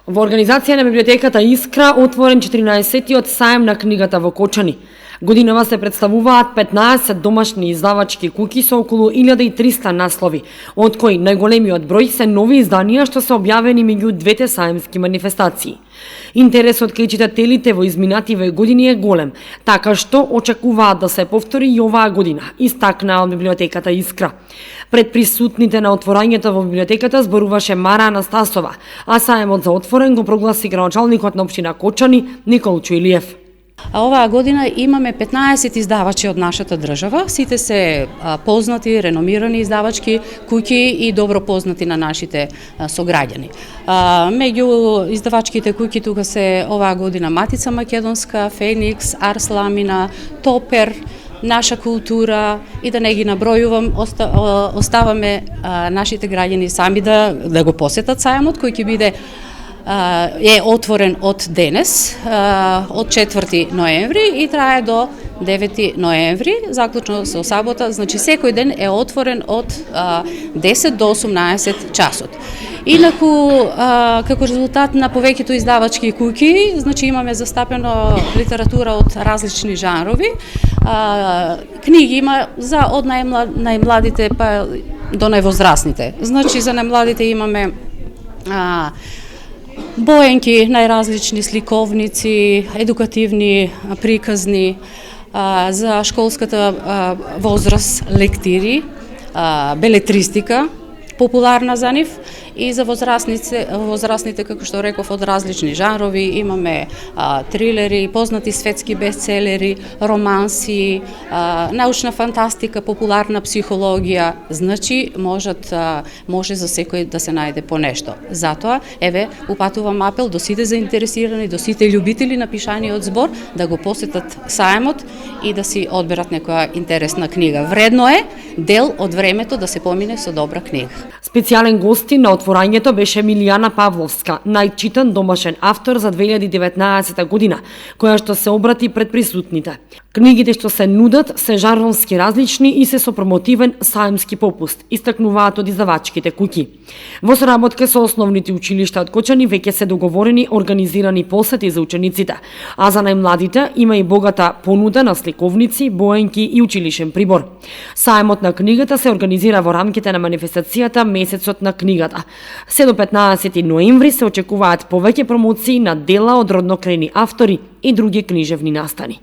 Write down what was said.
Во организација на библиотеката Искра отворен 14-тиот сајм на книгата во Кочани. Годинава се представуваат 15 домашни издавачки куќи со околу 1300 наслови, од кои најголемиот број се нови изданија што се објавени меѓу двете сајмски манифестации. Интересот кај читателите во изминативе години е голем, така што очекуваат да се повтори и оваа година, истакнаа од библиотеката Искра. Пред присутните на отворањето во библиотеката зборуваше Мара Анастасова, а сајмот за отворен го прогласи градоначалникот на општина Кочани Никол Чуилиев. А оваа година имаме 15 издавачи од нашата држава, сите се познати, реномирани издавачки куќи и добро познати на нашите сограѓани. Меѓу издавачките куќи тука се оваа година Матица Македонска, Феникс, Арс Ламина, Топер, Наша култура и да не ги набројувам, оставаме нашите граѓани сами да го посетат сајмот кој ќе биде е отворен од денес, од 4 ноември и трае до 9 ноември, заклучно со сабота, значи секој ден е отворен од 10 до 18 часот. Инаку, како резултат на повеќето издавачки куќи, значи имаме застапено литература од различни жанрови. Книги има за од најмладите па до највозрасните. Значи за најмладите имаме боенки, најразлични сликовници, едукативни приказни, за школската возраст лектири, белетристика, популарна за нив, и за возрастните, како што реков, од различни жанрови, имаме трилери, познати светски бестселери, романси, научна фантастика, популарна психологија, значи може за секој да се најде по нешто. Затоа, еве, упатувам апел до сите заинтересирани, до сите љубители на пишаниот збор, да го посетат сајмот и да си одберат некоја интересна книга. Вредно е дел од времето да се помине со добра книга. Специјален гостин на отворањето беше Милијана Павловска, најчитан домашен автор за 2019 година, која што се обрати пред присутните. Книгите што се нудат се жанровски различни и се со промотивен сајмски попуст, истакнуваат од издавачките куќи. Во соработка со основните училишта од Кочани веќе се договорени организирани посети за учениците, а за најмладите има и богата понуда на сликовници, боенки и училишен прибор. Сајмот на книгата се организира во рамките на манифестацијата Месецот на книгата. Се до 15 ноември се очекуваат повеќе промоции на дела од роднокрајни автори и други книжевни настани.